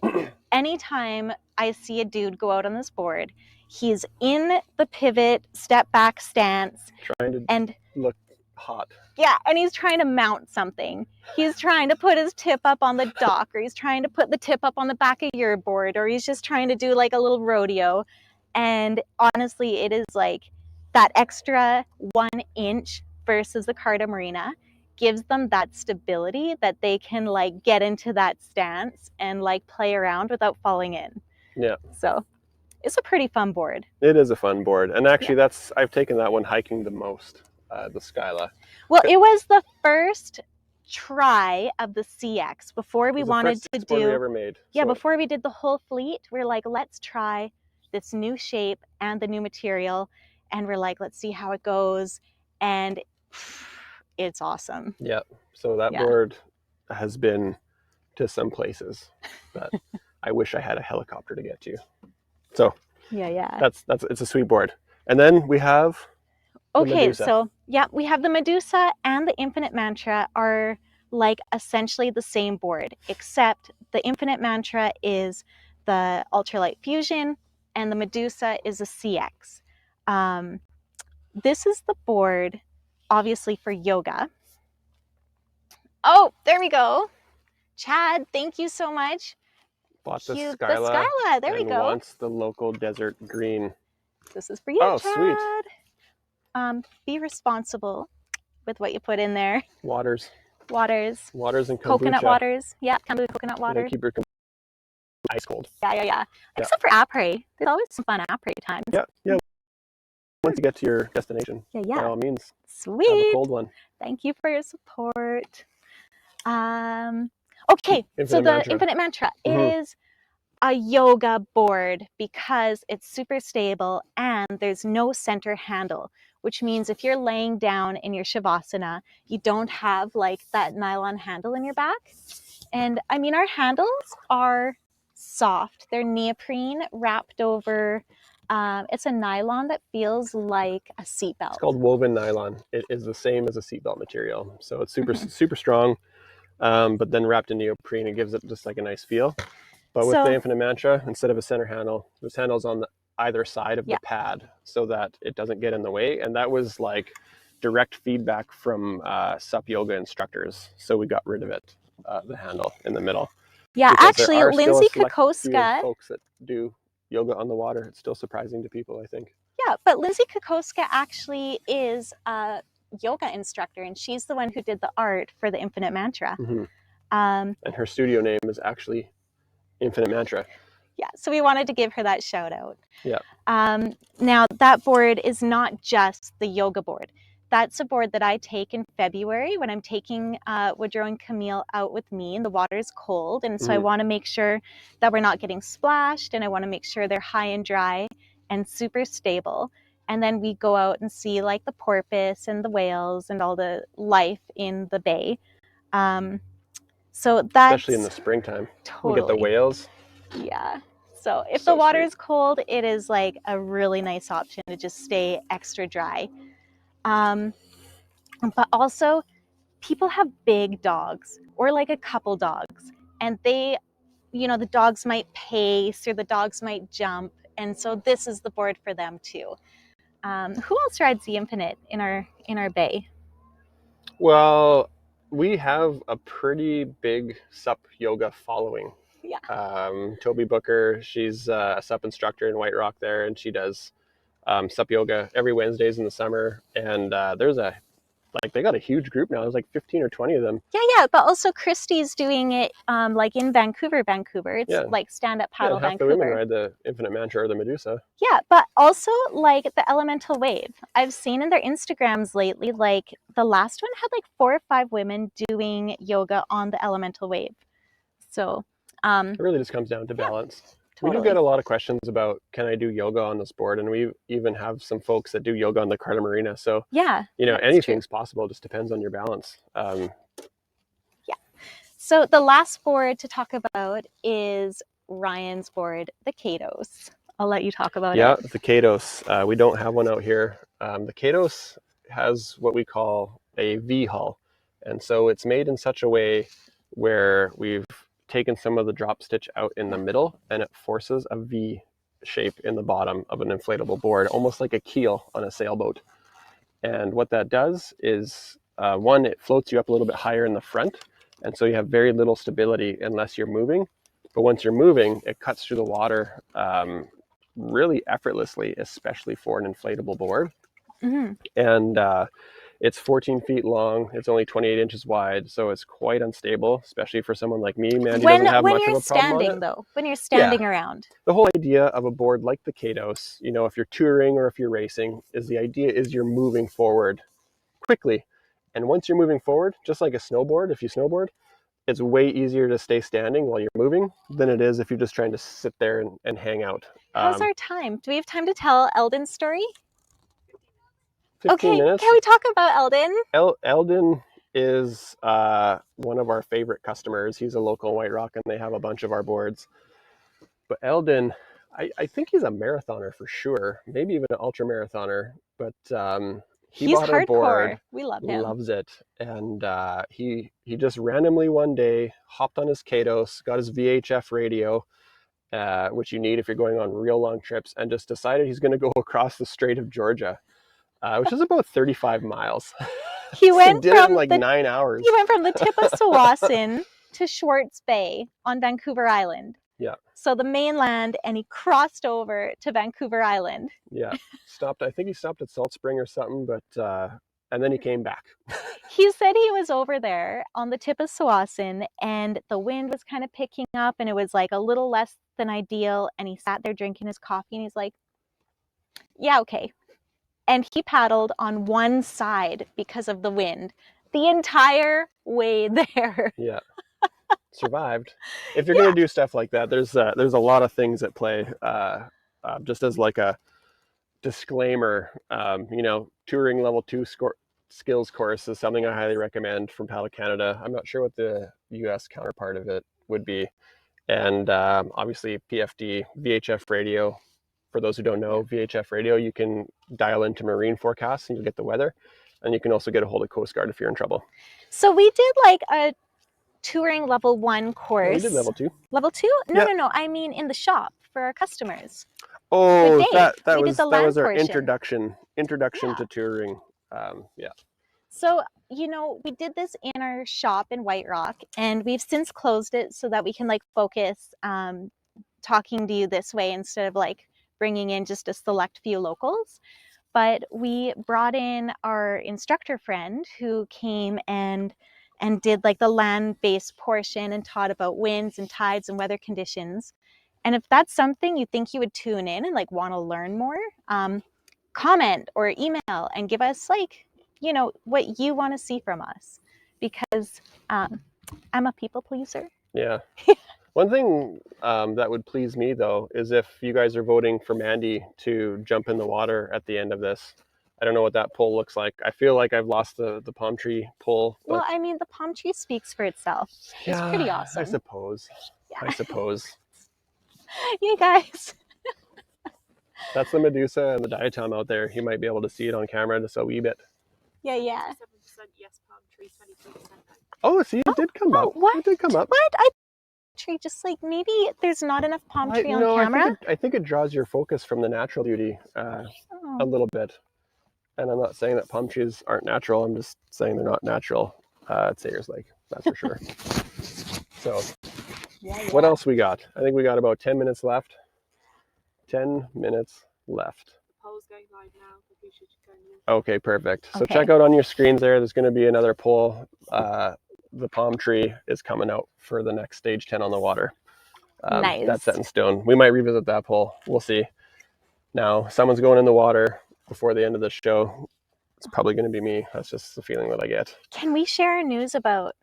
anytime I see a dude go out on this board, he's in the pivot step back stance Trying to and look hot. yeah, and he's trying to mount something. He's trying to put his tip up on the dock, or he's trying to put the tip up on the back of your board, or he's just trying to do like a little rodeo. And honestly, it is like that extra 1 inch versus the Carta Marina gives them that stability that they can like get into that stance and like play around without falling in. Yeah. So it's a pretty fun board. It is a fun board. And actually I've taken that one hiking the most, the Skyla. Well, it was the first try of the CX before we wanted to do we ever made. Yeah, So, before we did the whole fleet, we're like, let's try this new shape and the new material. And we're like, let's see how it goes. And it's awesome. yeah. So that board has been to some places that I wish I had a helicopter to get to. So Yeah. it's a sweet board. And then we have Okay, so yeah, we have the Medusa and the Infinite Mantra are like essentially the same board, except the Infinite Mantra is the ultralight fusion and the Medusa is a CX. This is the board, obviously, for yoga. Oh, there we go. Chad, thank you so much. bought the The Skyla. Skyla, there we And go. wants the local desert green. This is for you, Chad. Sweet. Be responsible with what you put in there. Waters and kombucha. Coconut waters. Yeah, coconut water. Keep your ice cold. Yeah. Except for après. There's always some fun après times. Yeah. Once you get to your destination, by all means, sweet. have a cold one. Thank you for your support. Okay, so the Infinite Mantra. It is a yoga board because it's super stable and there's no center handle, which means if you're laying down in your Shavasana, you don't have like that nylon handle in your back. And I mean, our handles are soft. They're neoprene wrapped over. It's a nylon that feels like a seatbelt. It's called woven nylon. It is the same as a seatbelt material. So it's super strong, but then wrapped in neoprene, it gives it just like a nice feel. But with the Infinite Mantra, instead of a center handle, there's handles on either side of the pad so that it doesn't get in the way. And that was like direct feedback from SUP yoga instructors. So we got rid of it, the handle in the middle. Yeah, actually, Lindsay Kokoska. Folks that do yoga on the water. It's still surprising to people, I think. Yeah, but Lindsay Kokoska actually is a yoga instructor, and she's the one who did the art for the Infinite Mantra. And her studio name is actually Infinite Mantra. Yeah, so we wanted to give her that shout out. Yeah. Now, that board is not just the yoga board. That's a board that I take in February when I'm taking Woodrow and Camille out with me and the water is cold. And so I want to make sure that we're not getting splashed, and I want to make sure they're high and dry and super stable. And then we go out and see like the porpoise and the whales and all the life in the bay. So that's especially in the springtime. Totally. You get the whales. Yeah. So if the water is cold, it is like a really nice option to just stay extra dry. But also, people have big dogs or like a couple dogs, and they, the dogs might pace or the dogs might jump, and so this is the board for them too. Who else rides the Infinite in our bay? Well, we have a pretty big SUP yoga following. Yeah. Toby Booker, she's a SUP instructor in White Rock there, and she does SUP yoga every Wednesdays in the summer. And they got a huge group now. There's like 15 or 20 of them. Yeah, but also Christy's doing it like in Vancouver. It's like stand-up paddle half Vancouver. The women ride the Infinite Mantra or the Medusa. Yeah, but also like the Elemental Wave. I've seen in their Instagrams lately, like the last one had like 4 or 5 women doing yoga on the Elemental Wave. So it really just comes down to balance. Totally. We do get a lot of questions about, can I do yoga on this board? And we even have some folks that do yoga on the Carta Marina. So anything's possible. It just depends on your balance. So the last board to talk about is Ryan's board, the Katos. I'll let you talk about Yeah, it. the Katos. We don't have one out here. The Katos has what we call a V hull. And so it's made in such a way where we've taken some of the drop stitch out in the middle, and it forces a V shape in the bottom of an inflatable board, almost like a keel on a sailboat. And what that does is, one, it floats you up a little bit higher in the front. And so you have very little stability unless you're moving. But once you're moving, it cuts through the water really effortlessly, especially for an inflatable board. Mm-hmm. And it's 14 feet long. It's only 28 inches wide. So it's quite unstable, especially for someone like me. Mandy doesn't have much of a problem on it. Though, when you're Yeah. standing around. The whole idea of a board like the Katos, you know, if you're touring or if you're racing, is the idea is you're moving forward quickly. And once you're moving forward, just like a snowboard, if you snowboard, it's way easier to stay standing while you're moving than it is if you're just trying to sit there and hang out. How's our time? Do we have time to tell Eldon's story? 15 minutes. Can we talk about Eldon? Eldon is one of our favorite customers. He's a local White Rock, and they have a bunch of our boards. But Eldon, I think he's a marathoner for sure, maybe even an ultra marathoner. But he's bought our hardcore. board. We love him. Loves it, and he just randomly one day hopped on his Katos, got his VHF radio, which you need if you're going on real long trips, and just decided he's going to go across the Strait of Georgia, which is about 35 miles. He went did it in like 9 hours. He went from the tip of Tsawwassen to Schwartz Bay on Vancouver Island. Yeah. So the mainland, and he crossed over to Vancouver Island. Yeah. I think he stopped at Salt Spring or something, but and then he came back. He said he was over there on the tip of Tsawwassen, and the wind was kind of picking up, and it was like a little less than ideal, and he sat there drinking his coffee, and he's like, yeah, okay. And he paddled on one side because of the wind the entire way there. Yeah. Survived. If you're going to do stuff like that, there's a lot of things at play. Just as like a disclaimer, you know, touring level 2 skills course is something I highly recommend from Paddle Canada. I'm not sure what the US counterpart of it would be. And obviously PFD, VHF radio. For those who don't know, VHF radio, you can dial into marine forecasts and you'll get the weather. And you can also get a hold of Coast Guard if you're in trouble. So we did like a touring level 1 course. Yeah, we did level 2. Level 2? No. I mean in the shop for our customers. Oh, that was our portion. introduction to touring. Yeah. So, you know, we did this in our shop in White Rock, and we've since closed it so that we can like focus talking to you this way instead of like bringing in just a select few locals. But we brought in our instructor friend who came and did like the land-based portion and taught about winds and tides and weather conditions. And if that's something you think you would tune in and like want to learn more, comment or email and give us like, you know, what you want to see from us, because I'm a people pleaser. Yeah. One thing that would please me though is if you guys are voting for Mandy to jump in the water at the end of this. I don't know what that poll looks like. I feel like I've lost the palm tree poll. Well, I mean, the palm tree speaks for itself. Yeah, it's pretty awesome. I suppose. Yeah. I suppose. You guys. That's the Medusa and the Diatom out there. You might be able to see it on camera just a wee bit. Yeah. 7% yes palm tree, 22% no. Oh, see, it did come up. What? It did come up. What? Tree, just like maybe there's not enough palm tree on camera. I think it draws your focus from the natural beauty a little bit. And I'm not saying that palm trees aren't natural. I'm just saying they're not natural at Sayres Lake. That's for sure. So, what else we got? I think we got about 10 minutes left. 10 minutes left. The poll's going live now. We should go in. Okay, perfect. So check out on your screens there. There's going to be another poll. The palm tree is coming out for the next stage 10 on the water. Nice. That's set in stone. We might revisit that poll. We'll see. Now, someone's going in the water before the end of the show. It's probably going to be me. That's just the feeling that I get. Can we share news about?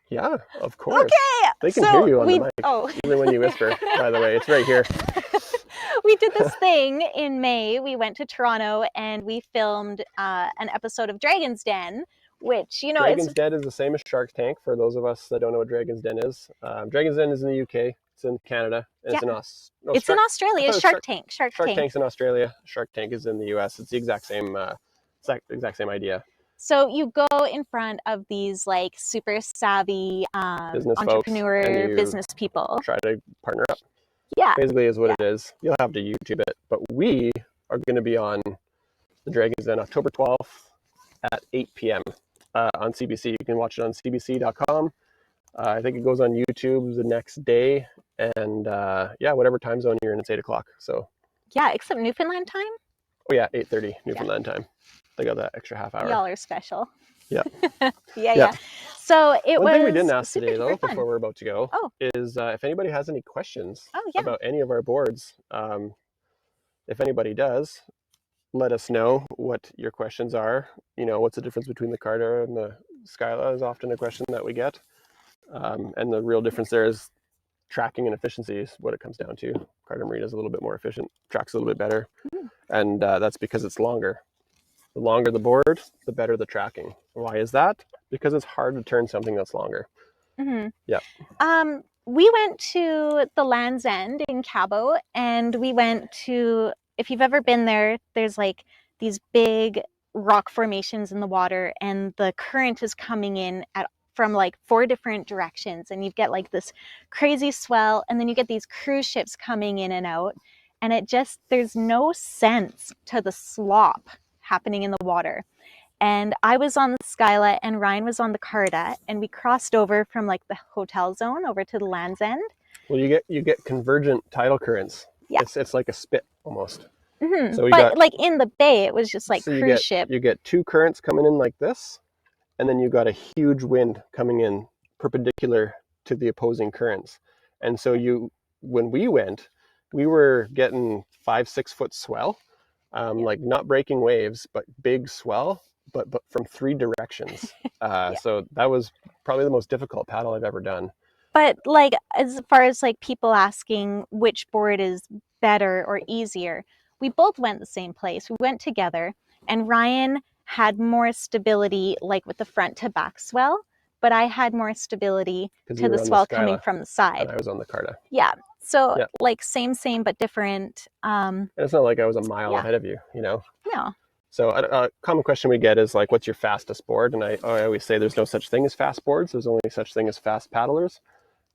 Yeah, of course. Okay. They can hear you on the mic. Oh. Even when you whisper, by the way. It's right here. We did this thing in May. We went to Toronto and we filmed an episode of Dragon's Den which, you know, Dragon's Den is the same as Shark Tank, for those of us that don't know what Dragon's Den is. Dragon's Den is in the UK, it's in Canada, and Yeah. it's in it's in Australia. It's Shark Tank. Shark Tank's in Australia, Shark Tank is in the US. It's the exact same idea. So you go in front of these like super savvy Business entrepreneur folks, and you business people. try to partner up. Yeah. Basically is what it is. You'll have to YouTube it. But we are going to be on the Dragon's Den October 12th at 8 p.m. On CBC. You can watch it on cbc.com. I think it goes on YouTube the next day. And whatever time zone you're in, it's 8 o'clock. So yeah, except Newfoundland time. Oh yeah, 8:30 Newfoundland time. They got that extra half hour. Y'all are special. Yeah. yeah. So One thing we didn't ask today, though, fun. before we're about to go, is if anybody has any questions about any of our boards. If anybody does, let us know what your questions are. You know, what's the difference between the Carta and the Skyla is often a question that we get. And the real difference there is tracking and efficiency is what it comes down to. Carta Marina is a little bit more efficient, tracks a little bit better. And that's because it's longer. The longer the board, the better the tracking. Why is that? Because it's hard to turn something that's longer. Mm-hmm. Yeah. We went to the Land's End in Cabo, and we went to, if you've ever been there, there's like these big rock formations in the water, and the current is coming in from like 4 different directions, and you get like this crazy swell, and then you get these cruise ships coming in and out, and there's no sense to the slop happening in the water. And I was on the Skyla and Ryan was on the Carta, and we crossed over from like the hotel zone over to the Land's End. Well, you get convergent tidal currents. Yeah. It's like a spit almost. Mm-hmm. So like in the bay, it was just like cruise ship. You get 2 currents coming in like this, and then you got a huge wind coming in perpendicular to the opposing currents. And so when we went, we were getting 5-6 foot swell, like not breaking waves, but big swell, but from 3 directions. So that was probably the most difficult paddle I've ever done. But like, as far as like people asking which board is better or easier, we both went the same place. We went together, and Ryan had more stability like with the front to back swell, but I had more stability to the swell coming from the side. And I was on the Carta. Yeah. So like same but different. And it's not like I was a mile ahead of you, you know? No. So a common question we get is like, what's your fastest board? And I always say there's no such thing as fast boards. There's only such thing as fast paddlers.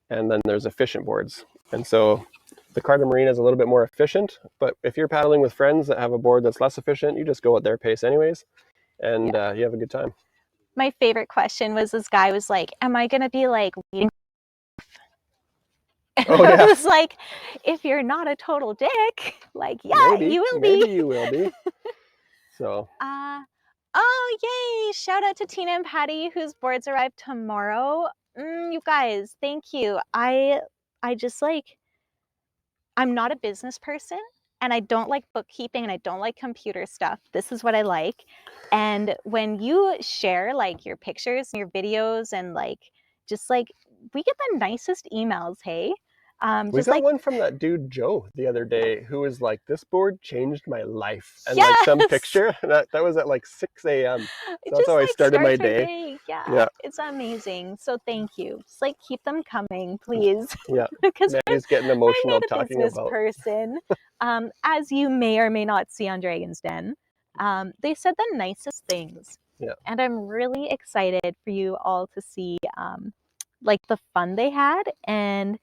And then there's efficient boards. And so the Carta Marina is a little bit more efficient, but if you're paddling with friends that have a board that's less efficient, you just go at their pace anyways, and you have a good time. My favorite question was, this guy was like, am I going to be like waiting? Oh, yeah. I was like, if you're not a total dick, like, you will be. Maybe you will be. So. Oh, yay. Shout out to Tina and Patty, whose boards arrive tomorrow. You guys, thank you. I just like, I'm not a business person, and I don't like bookkeeping, and I don't like computer stuff. This is what I like. And when you share like your pictures and your videos, and like, just like, we get the nicest emails, hey? We got one from that dude Joe the other day who was like, this board changed my life. And like some picture that was at like 6 a.m. So that's how I started my day. Yeah, it's amazing. So thank you. Just like keep them coming, please. Yeah, because Mandy's getting emotional I'm not a talking business about person. As you may or may not see on Dragon's Den, they said the nicest things. Yeah. And I'm really excited for you all to see like the fun they had, and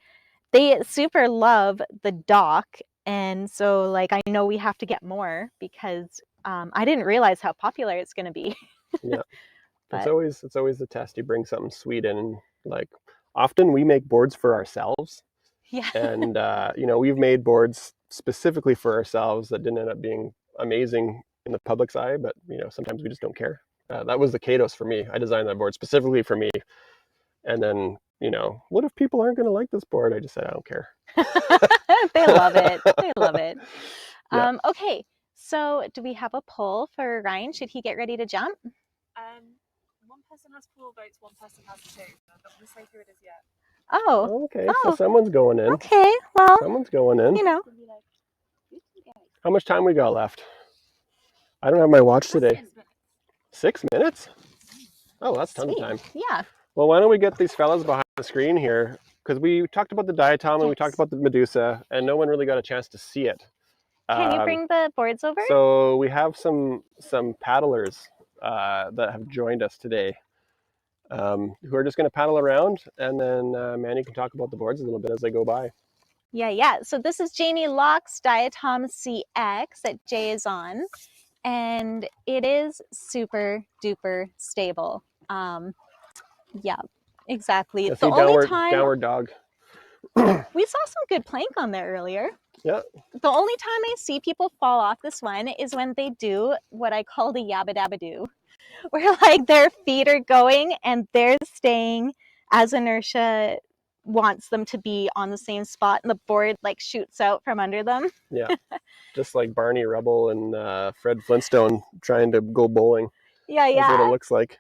they super love the dock. And so like, I know we have to get more because I didn't realize how popular it's going to be. Yeah. It's always the test. You bring something sweet in, and like often we make boards for ourselves. Yeah. And we've made boards specifically for ourselves that didn't end up being amazing in the public's eye, but sometimes we just don't care. That was the Kados for me. I designed that board specifically for me. And then, what if people aren't going to like this board? I just said, I don't care. They love it. They love it. Yeah. Okay. So do we have a poll for Ryan? Should he get ready to jump? One person has 4 votes, one person has 2. I'm not going to say who it is yet. Oh. Okay. So someone's going in. Okay. Well, someone's going in. How much time we got left? I don't have my watch today. 6 minutes. 6 minutes? Oh, that's tons of Sweet. time. Yeah. Well, why don't we get these fellas behind the screen here? Because we talked about the Diatom and we talked Yes. about the Medusa, and no one really got a chance to see it. Can you bring the boards over? So we have some paddlers that have joined us today, who are just going to paddle around, and then Manny can talk about the boards a little bit as they go by. Yeah. So this is Jamie Locke's Diatom CX that Jay is on, and it is super duper stable. Yeah, exactly. Yeah, The see, only time downward dog. we saw some good plank on there earlier. Yeah. The only time I see people fall off this one is when they do what I call the yabba dabba do, where like their feet are going and they're staying as inertia wants them to be on the same spot, and the board like shoots out from under them. Yeah. Just like Barney Rubble and Fred Flintstone trying to go bowling. Yeah. That's what it looks like.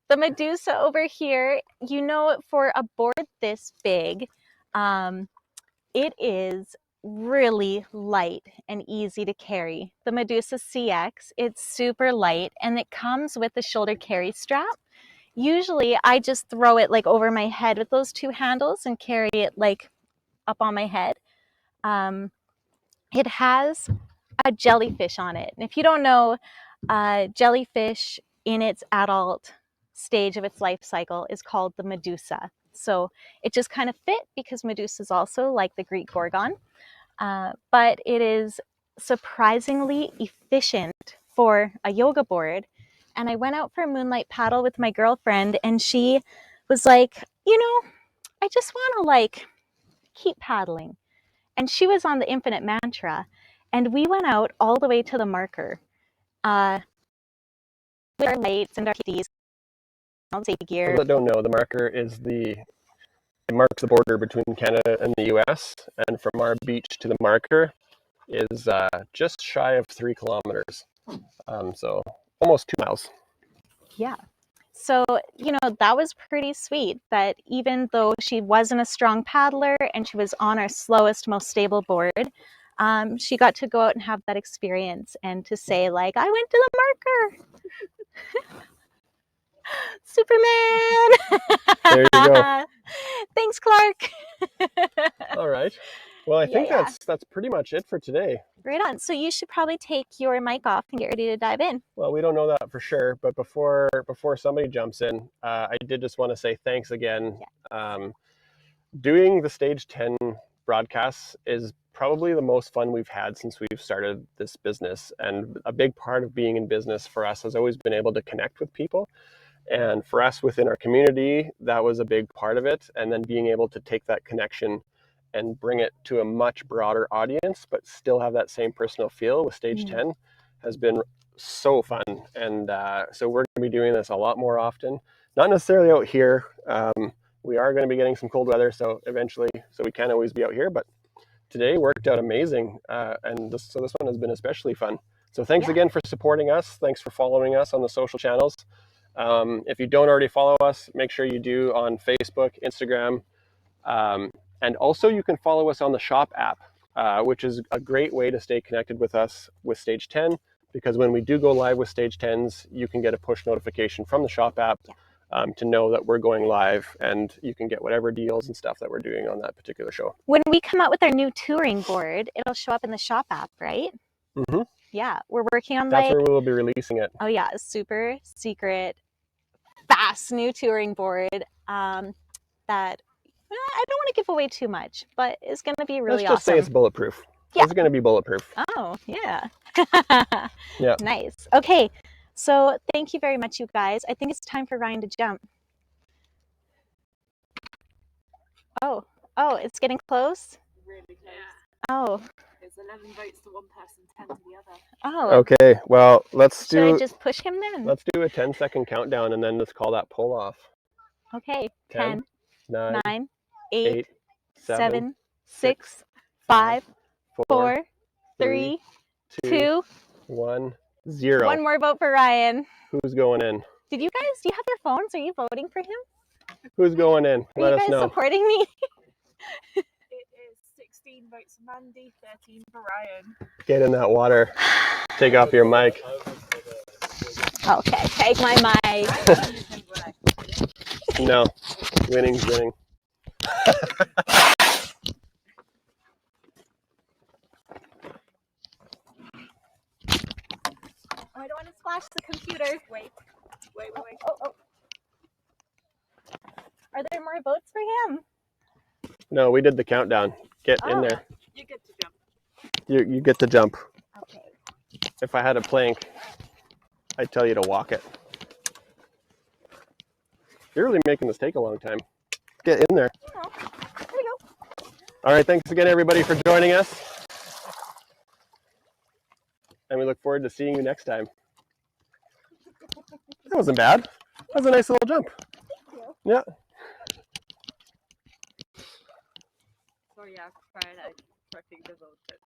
The Medusa over here, you know, for a board this big, it is really light and easy to carry. The Medusa CX, it's super light and it comes with a shoulder carry strap. Usually I just throw it like over my head with those two handles and carry it like up on my head. It has a jellyfish on it. And if you don't know, jellyfish in its adult stage of its life cycle is called the Medusa. So it just kind of fit because Medusa is also like the Greek Gorgon. But it is surprisingly efficient for a yoga board. And I went out for a moonlight paddle with my girlfriend, and she was like, you know, I just want to like keep paddling. And she was on the infinite mantra. And we went out all the way to the marker with our lights and our PDs, all the safety gear. For those that don't know, the marker is it marks the border between Canada and the US, and from our beach to the marker is just shy of 3 kilometers. So almost 2 miles. Yeah. So, you know, that was pretty sweet that even though she wasn't a strong paddler and she was on our slowest, most stable board, she got to go out and have that experience and to say, like, I went to the marker. Superman. There you go. Thanks, Clark. All right. Well, I think that's pretty much it for today. Right on. So you should probably take your mic off and get ready to dive in. Well, we don't know that for sure, but before somebody jumps in, I did just want to say thanks again. Yeah. Doing the Stage 10 broadcasts is probably the most fun we've had since we've started this business. And a big part of being in business for us has always been able to connect with people. And for us within our community, that was a big part of it. And then being able to take that connection and bring it to a much broader audience, but still have that same personal feel with Stage 10 has been so fun. And so we're going to be doing this a lot more often. Not necessarily out here. We are going to be getting some cold weather, so we can't always be out here. But today worked out amazing. So this one has been especially fun. So thanks again for supporting us. Thanks for following us on the social channels. If you don't already follow us, make sure you do on Facebook, Instagram, and also you can follow us on the Shop app, which is a great way to stay connected with us with Stage 10, because when we do go live with Stage 10s, you can get a push notification from the Shop app to know that we're going live, and you can get whatever deals and stuff that we're doing on that particular show. When we come out with our new touring board, it'll show up in the Shop app, right? Mm-hmm. Yeah, we're working on That's where we'll be releasing it. Oh yeah, a super secret, fast new touring board that I don't want to give away too much, but it's going to be really awesome. Let's just say it's bulletproof. Yeah. It's going to be bulletproof. Oh, yeah. Yeah. Nice. Okay, so thank you very much, you guys. I think it's time for Ryan to jump. Oh, it's getting close? Really close. Yeah. Oh. It's 11 votes to one person, 10 to the other. Oh. Okay, well, Should I just push him then? Let's do a 10-second countdown and then let's call that poll off. Okay. 10, 9, 8, 8 7, 6, 5, 4, 3, 2, 1, 0. One more vote for Ryan. Who's going in? Do you have your phones? Are you voting for him? Who's going in? Let us know. Are you guys supporting me? It is 16 votes for Mandy, 13 for Ryan. Get in that water. Take off your mic. Okay, take my mic. No, winning's winning. Oh, I don't want to splash the computer. Wait. Oh. Are there more votes for him? No, we did the countdown. Get in Oh. there. You get to jump. You get to jump. Okay. If I had a plank, I'd tell you to walk it. You're really making this take a long time. Get in there. Oh, there we go. All right, thanks again, everybody, for joining us. And we look forward to seeing you next time. That wasn't bad. That was a nice little jump. Thank you. Yeah. So yeah, try like tracking the vote.